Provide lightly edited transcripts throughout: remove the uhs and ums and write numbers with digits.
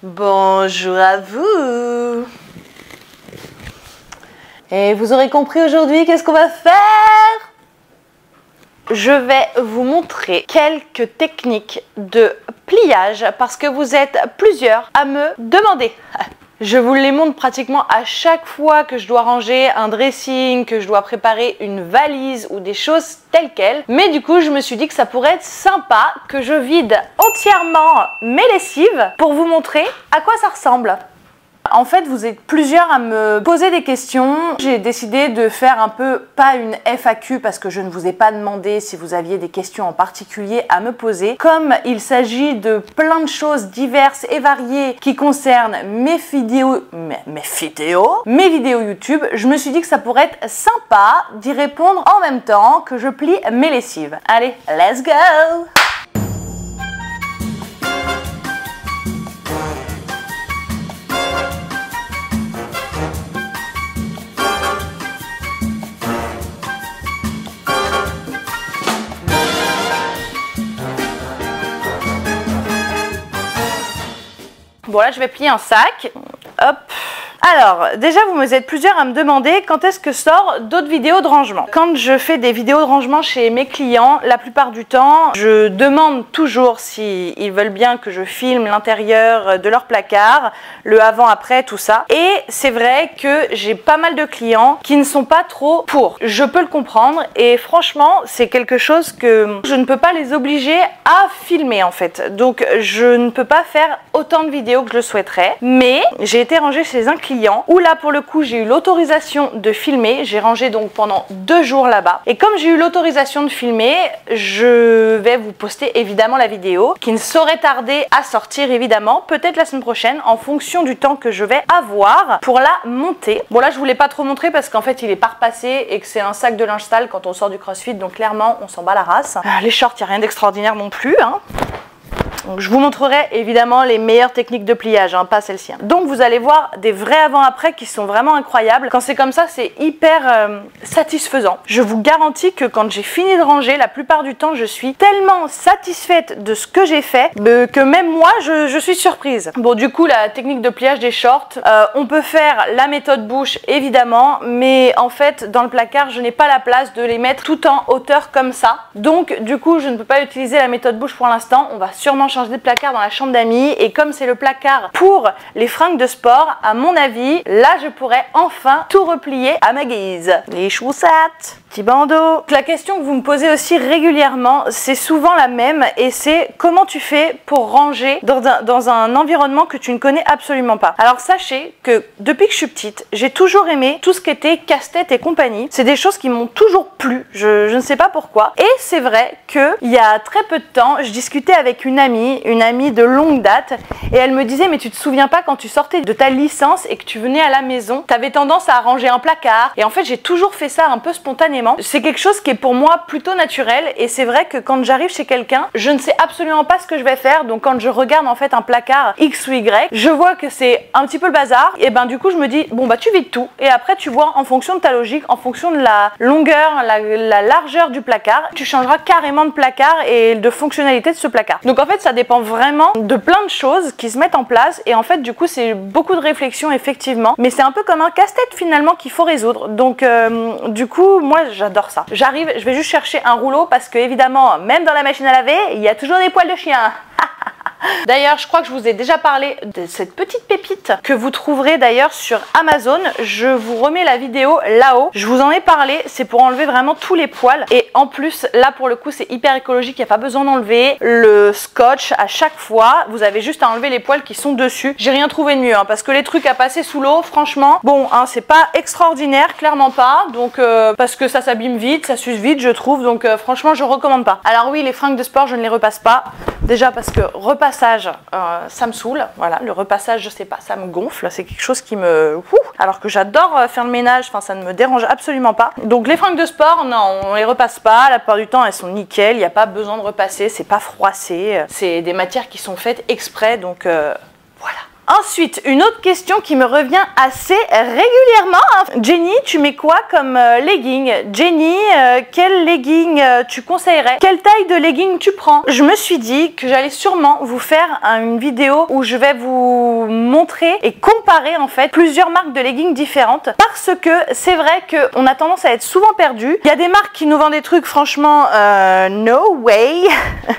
Bonjour à vous. Et vous aurez compris aujourd'hui qu'est-ce qu'on va faire? Je vais vous montrer quelques techniques de pliage parce que vous êtes plusieurs à me demander. Je vous les montre pratiquement à chaque fois que je dois ranger un dressing, que je dois préparer une valise ou des choses telles quelles. Mais du coup, je me suis dit que ça pourrait être sympa que je vide entièrement mes lessives pour vous montrer à quoi ça ressemble. En fait, vous êtes plusieurs à me poser des questions. J'ai décidé de faire un peu, pas une FAQ parce que je ne vous ai pas demandé si vous aviez des questions en particulier à me poser. Comme il s'agit de plein de choses diverses et variées qui concernent mes vidéos YouTube, je me suis dit que ça pourrait être sympa d'y répondre en même temps que je plie mes lessives. Allez, let's go! Bon là je vais plier un sac, hop. Alors, déjà vous êtes plusieurs à me demander quand est-ce que sort d'autres vidéos de rangement. Quand je fais des vidéos de rangement chez mes clients, la plupart du temps, je demande toujours s'ils veulent bien que je filme l'intérieur de leur placard, le avant-après, tout ça. Et c'est vrai que j'ai pas mal de clients qui ne sont pas trop pour. Je peux le comprendre et franchement, c'est quelque chose que je ne peux pas les obliger à filmer en fait. Donc, je ne peux pas faire autant de vidéos que je le souhaiterais. Mais j'ai été rangée chez un client où là pour le coup j'ai eu l'autorisation de filmer. J'ai rangé donc pendant 2 jours là-bas et comme j'ai eu l'autorisation de filmer, je vais vous poster évidemment la vidéo qui ne saurait tarder à sortir évidemment, peut-être la semaine prochaine en fonction du temps que je vais avoir pour la monter. Bon là je voulais pas trop montrer parce qu'en fait il est pas repassé et que c'est un sac de linge sale quand on sort du crossfit, donc clairement on s'en bat la race. Les shorts, il n'y a rien d'extraordinaire non plus hein. Donc, je vous montrerai évidemment les meilleures techniques de pliage, hein, pas celle-ci. Donc vous allez voir des vrais avant-après qui sont vraiment incroyables. Quand c'est comme ça, c'est hyper satisfaisant. Je vous garantis que quand j'ai fini de ranger, la plupart du temps, je suis tellement satisfaite de ce que j'ai fait que même moi, je suis surprise. Bon, du coup, la technique de pliage des shorts, on peut faire la méthode bouche, évidemment, mais en fait, dans le placard, je n'ai pas la place de les mettre tout en hauteur comme ça. Donc, du coup, je ne peux pas utiliser la méthode bouche pour l'instant. On va sûrement changer de placard dans la chambre d'amis et comme c'est le placard pour les fringues de sport, à mon avis, là je pourrais enfin tout replier à ma guise. Les chaussettes, petit bandeau. La question que vous me posez aussi régulièrement, c'est souvent la même et c'est comment tu fais pour ranger dans un environnement que tu ne connais absolument pas. Alors sachez que depuis que je suis petite, j'ai toujours aimé tout ce qui était casse-tête et compagnie. C'est des choses qui m'ont toujours plu, je ne sais pas pourquoi. Et c'est vrai que il y a très peu de temps, je discutais avec une amie de longue date et elle me disait mais tu te souviens pas quand tu sortais de ta licence et que tu venais à la maison, tu avais tendance à ranger un placard et en fait j'ai toujours fait ça un peu spontanément. C'est quelque chose qui est pour moi plutôt naturel et c'est vrai que quand j'arrive chez quelqu'un, je ne sais absolument pas ce que je vais faire, donc quand je regarde en fait un placard X ou Y, je vois que c'est un petit peu le bazar et ben du coup je me dis bon bah tu vides tout et après tu vois en fonction de ta logique, en fonction de la longueur, la largeur du placard, tu changeras carrément de placard et de fonctionnalité de ce placard. Donc en fait ça dépend vraiment de plein de choses qui se mettent en place et en fait du coup c'est beaucoup de réflexion effectivement, mais c'est un peu comme un casse-tête finalement qu'il faut résoudre. Donc du coup moi j'adore ça. J'arrive, je vais juste chercher un rouleau parce que évidemment même dans la machine à laver il y a toujours des poils de chien. D'ailleurs, je crois que je vous ai déjà parlé de cette petite pépite que vous trouverez d'ailleurs sur Amazon. Je vous remets la vidéo là-haut. Je vous en ai parlé, c'est pour enlever vraiment tous les poils. Et en plus, là pour le coup, c'est hyper écologique, il n'y a pas besoin d'enlever le scotch à chaque fois. Vous avez juste à enlever les poils qui sont dessus. J'ai rien trouvé de mieux, hein, parce que les trucs à passer sous l'eau, franchement, bon, hein, c'est pas extraordinaire, clairement pas. Donc, parce que ça s'abîme vite, ça s'use vite, je trouve. Donc, franchement, je recommande pas. Alors oui, les fringues de sport, je ne les repasse pas. Déjà parce que repassage, ça me saoule. Voilà, le repassage, je sais pas, ça me gonfle. C'est quelque chose qui me... Alors que j'adore faire le ménage, enfin ça ne me dérange absolument pas. Donc les fringues de sport, non, on les repasse pas. La plupart du temps, elles sont nickel. Il n'y a pas besoin de repasser. C'est pas froissé. C'est des matières qui sont faites exprès. Donc voilà. Ensuite, une autre question qui me revient assez régulièrement. Jenny, tu mets quoi comme legging? Jenny, quel legging tu conseillerais? Quelle taille de legging tu prends? Je me suis dit que j'allais sûrement vous faire une vidéo où je vais vous montrer et comparer en fait plusieurs marques de leggings différentes, parce que c'est vrai qu'on a tendance à être souvent perdu. Il y a des marques qui nous vendent des trucs franchement no way.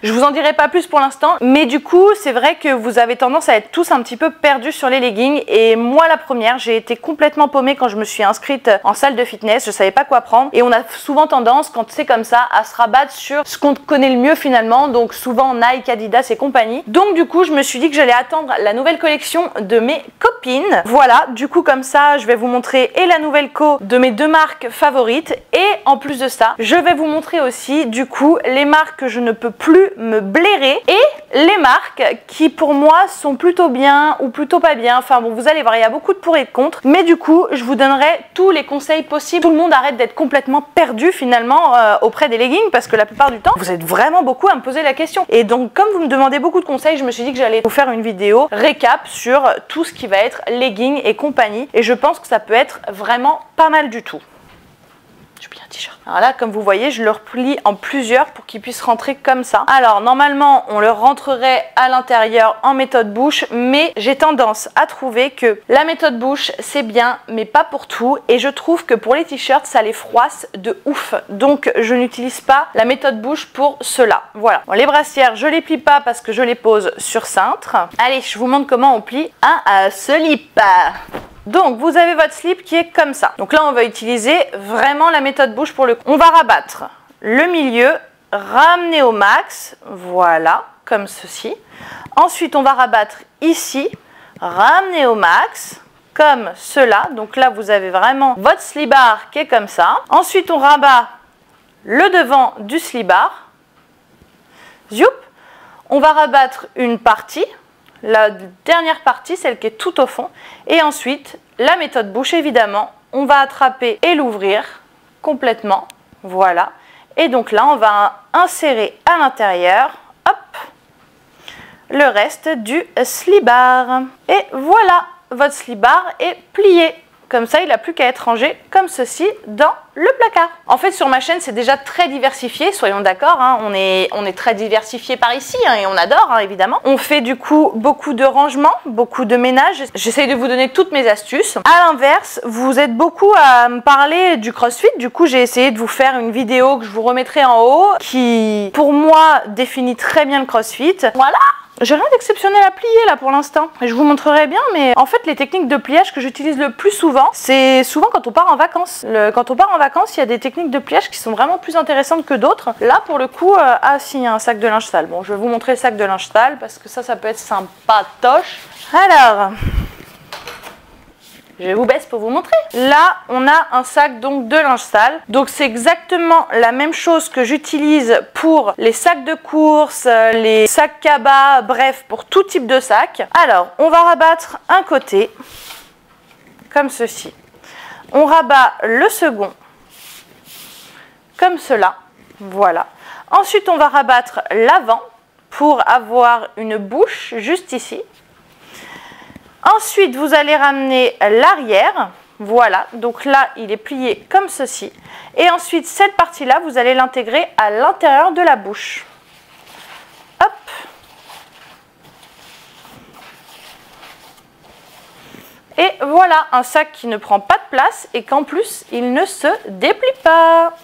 Je vous en dirai pas plus pour l'instant, mais du coup c'est vrai que vous avez tendance à être tous un petit peu perdus sur les leggings, et moi la première, j'ai été complètement paumée quand je me suis inscrite en salle de fitness. Je savais pas quoi prendre, et on a souvent tendance, quand c'est comme ça, à se rabattre sur ce qu'on connaît le mieux finalement, donc souvent Nike, Adidas et compagnie. Donc du coup je me suis dit que j'allais attendre la nouvelle collection de mes copines. Voilà, du coup comme ça je vais vous montrer et la nouvelle co de mes deux marques favorites, et en plus de ça je vais vous montrer aussi du coup les marques que je ne peux plus me blairer et les marques qui pour moi sont plutôt bien ou plutôt pas bien. Enfin bon, vous allez voir, il y a beaucoup de pour et de contre, mais du coup je vous donnerai tous les conseils possibles. Tout le monde arrête d'être complètement perdu finalement auprès des leggings, parce que la plupart du temps vous êtes vraiment beaucoup à me poser la question, et donc comme vous me demandez beaucoup de conseils, je me suis dit que j'allais vous faire une vidéo récap sur tout ce qui va être leggings et compagnie, et je pense que ça peut être vraiment pas mal du tout. J'ai pris un t-shirt. Alors là, comme vous voyez, je le replie en plusieurs pour qu'il puisse rentrer comme ça. Alors normalement, on le rentrerait à l'intérieur en méthode bouche, mais j'ai tendance à trouver que la méthode bouche, c'est bien, mais pas pour tout. Et je trouve que pour les t-shirts, ça les froisse de ouf. Donc, je n'utilise pas la méthode bouche pour cela. Voilà. Bon, les brassières, je les plie pas parce que je les pose sur cintre. Allez, je vous montre comment on plie un slip. Donc vous avez votre slip qui est comme ça. Donc là on va utiliser vraiment la méthode bouche pour le coup. On va rabattre le milieu, ramener au max, voilà, comme ceci. Ensuite on va rabattre ici, ramener au max, comme cela. Donc là vous avez vraiment votre slibard qui est comme ça. Ensuite on rabat le devant du slibard. Zoup. On va rabattre une partie. La dernière partie, celle qui est tout au fond, et ensuite la méthode bouche évidemment, on va attraper et l'ouvrir complètement, voilà, et donc là on va insérer à l'intérieur, hop, le reste du slibard, et voilà, votre slibard est plié. Comme ça, il n'a plus qu'à être rangé comme ceci dans le placard. En fait, sur ma chaîne, c'est déjà très diversifié, soyons d'accord. Hein, on est très diversifié par ici hein, et on adore, hein, évidemment. On fait du coup beaucoup de rangements, beaucoup de ménage. J'essaye de vous donner toutes mes astuces. À l'inverse, vous êtes beaucoup à me parler du CrossFit. Du coup, j'ai essayé de vous faire une vidéo que je vous remettrai en haut qui, pour moi, définit très bien le CrossFit. Voilà! J'ai rien d'exceptionnel à plier là pour l'instant. Je vous montrerai bien, mais en fait les techniques de pliage que j'utilise le plus souvent, c'est souvent quand on part en vacances. Quand on part en vacances, il y a des techniques de pliage qui sont vraiment plus intéressantes que d'autres. Là pour le coup, ah si, il y a un sac de linge sale. Bon, je vais vous montrer le sac de linge sale parce que ça peut être sympatoche. Alors... je vous baisse pour vous montrer. Là, on a un sac donc de linge sale. Donc c'est exactement la même chose que j'utilise pour les sacs de course, les sacs cabas, bref, pour tout type de sac. Alors, on va rabattre un côté, comme ceci. On rabat le second, comme cela. Voilà. Ensuite, on va rabattre l'avant pour avoir une bouche juste ici. Ensuite, vous allez ramener l'arrière, voilà, donc là, il est plié comme ceci. Et ensuite, cette partie-là, vous allez l'intégrer à l'intérieur de la bouche. Hop. Et voilà, un sac qui ne prend pas de place et qu'en plus, il ne se déplie pas.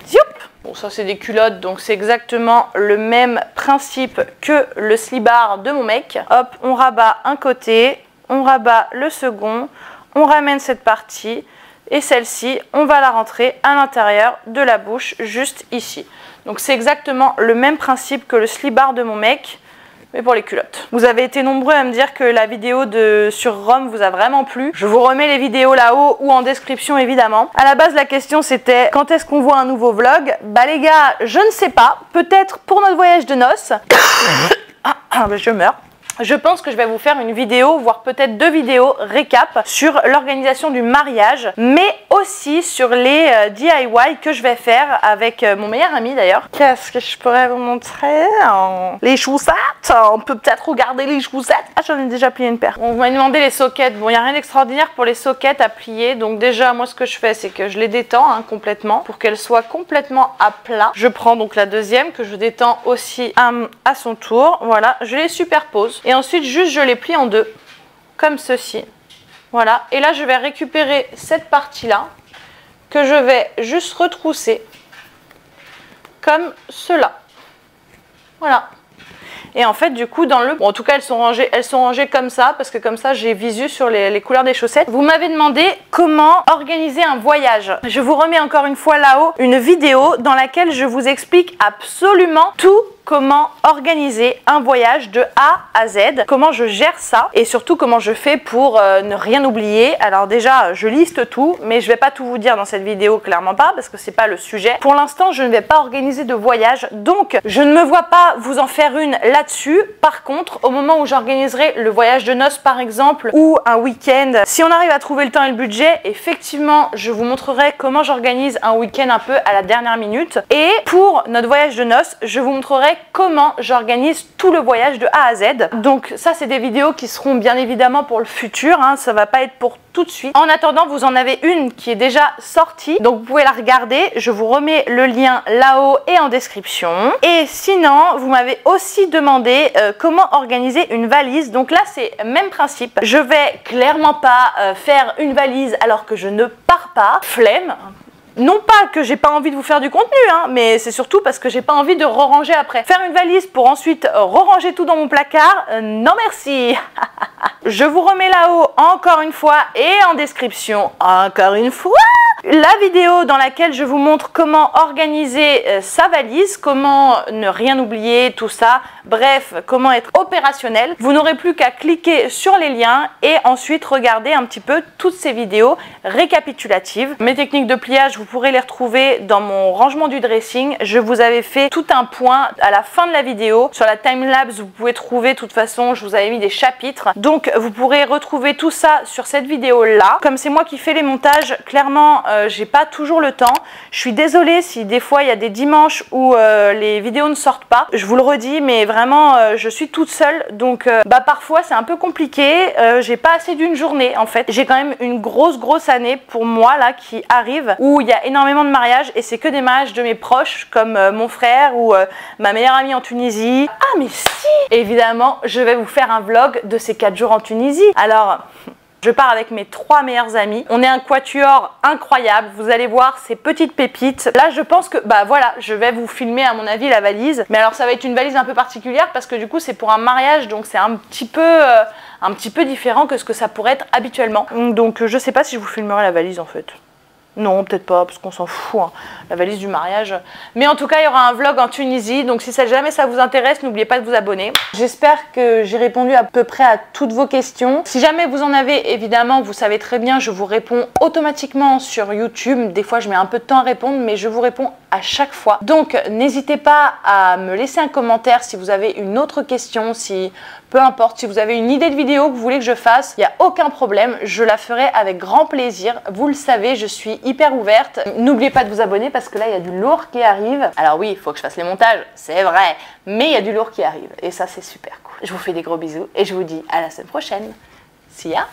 Zoup. Bon, ça c'est des culottes, donc c'est exactement le même principe que le slibard de mon mec. Hop, on rabat un côté, on rabat le second, on ramène cette partie et celle-ci, on va la rentrer à l'intérieur de la bouche, juste ici. Donc c'est exactement le même principe que le slibard de mon mec, mais pour les culottes. Vous avez été nombreux à me dire que la vidéo sur Rome vous a vraiment plu. Je vous remets les vidéos là-haut ou en description évidemment. À la base la question c'était quand est-ce qu'on voit un nouveau vlog? Bah les gars, je ne sais pas. Peut-être pour notre voyage de noces. Je meurs. je pense que je vais vous faire une vidéo, voire peut-être 2 vidéos récap sur l'organisation du mariage, mais aussi sur les DIY que je vais faire avec mon meilleur ami d'ailleurs. Qu'est-ce que je pourrais vous montrer? Les chaussettes, on peut peut-être regarder les chaussettes. Ah, j'en ai déjà plié une paire. On m'a demandé les sockets. Bon, il n'y a rien d'extraordinaire pour les sockets à plier, donc déjà moi ce que je fais c'est que je les détends complètement pour qu'elles soient complètement à plat. Je prends donc la deuxième que je détends aussi à son tour. Voilà, je les superpose et ensuite juste je les plie en deux comme ceci. Voilà, et là je vais récupérer cette partie là que je vais juste retrousser comme cela. Voilà. Et en fait, du coup, bon, en tout cas, elles sont rangées comme ça, parce que comme ça, j'ai visu sur les couleurs des chaussettes. Vous m'avez demandé comment organiser un voyage. Je vous remets encore une fois là-haut une vidéo dans laquelle je vous explique absolument tout. Comment organiser un voyage de A à Z, comment je gère ça et surtout comment je fais pour ne rien oublier. Alors déjà, je liste tout, mais je vais pas tout vous dire dans cette vidéo, clairement pas, parce que c'est pas le sujet. Pour l'instant, je ne vais pas organiser de voyage, donc je ne me vois pas vous en faire une là-dessus. Par contre, au moment où j'organiserai le voyage de noces par exemple, ou un week-end, si on arrive à trouver le temps et le budget, effectivement, je vous montrerai comment j'organise un week-end un peu à la dernière minute. Et pour notre voyage de noces, je vous montrerai comment j'organise tout le voyage de A à Z. Donc ça, c'est des vidéos qui seront bien évidemment pour le futur, ça va pas être pour tout de suite. En attendant, vous en avez une qui est déjà sortie, donc vous pouvez la regarder. Je vous remets le lien là-haut et en description. Et sinon, vous m'avez aussi demandé comment organiser une valise. Donc là, c'est le même principe. Je vais clairement pas faire une valise alors que je ne pars pas. Flemme. Non pas que j'ai pas envie de vous faire du contenu, mais c'est surtout parce que j'ai pas envie de re-ranger après. Faire une valise pour ensuite re-ranger tout dans mon placard, non merci. Je vous remets là-haut encore une fois et en description encore une fois la vidéo dans laquelle je vous montre comment organiser sa valise, comment ne rien oublier, tout ça. Bref, comment être opérationnel. Vous n'aurez plus qu'à cliquer sur les liens et ensuite regarder un petit peu toutes ces vidéos récapitulatives. Mes techniques de pliage, vous pourrez les retrouver dans mon rangement du dressing. Je vous avais fait tout un point à la fin de la vidéo. Sur la timelapse, vous pouvez trouver, de toute façon, je vous avais mis des chapitres. Donc, vous pourrez retrouver tout ça sur cette vidéo-là. Comme c'est moi qui fais les montages, clairement, j'ai pas toujours le temps. Je suis désolée si des fois il y a des dimanches où les vidéos ne sortent pas. Je vous le redis, mais vraiment, je suis toute seule. Donc, parfois, c'est un peu compliqué. J'ai pas assez d'une journée, en fait. J'ai quand même une grosse année pour moi, là, qui arrive, où il y a énormément de mariages et c'est que des mariages de mes proches, comme mon frère ou ma meilleure amie en Tunisie. Ah, mais si! Évidemment, je vais vous faire un vlog de ces 4 jours en Tunisie. Alors... je pars avec mes 3 meilleurs amis. On est un quatuor incroyable. Vous allez voir ces petites pépites. Là, je pense que, voilà, je vais vous filmer à mon avis la valise. Mais alors, ça va être une valise un peu particulière parce que du coup, c'est pour un mariage. Donc, c'est un petit peu différent que ce que ça pourrait être habituellement. Donc, je sais pas si je vous filmerai la valise en fait. Non, peut-être pas, parce qu'on s'en fout, la valise du mariage. Mais en tout cas, il y aura un vlog en Tunisie, donc si jamais ça vous intéresse, n'oubliez pas de vous abonner. J'espère que j'ai répondu à peu près à toutes vos questions. Si jamais vous en avez, évidemment, vous savez très bien, je vous réponds automatiquement sur YouTube. Des fois, je mets un peu de temps à répondre, mais je vous réponds à chaque fois. Donc, n'hésitez pas à me laisser un commentaire si vous avez une autre question, peu importe, si vous avez une idée de vidéo que vous voulez que je fasse, il n'y a aucun problème, je la ferai avec grand plaisir. Vous le savez, je suis hyper ouverte. N'oubliez pas de vous abonner parce que là, il y a du lourd qui arrive. Alors oui, il faut que je fasse les montages, c'est vrai, mais il y a du lourd qui arrive et ça, c'est super cool. Je vous fais des gros bisous et je vous dis à la semaine prochaine. See ya!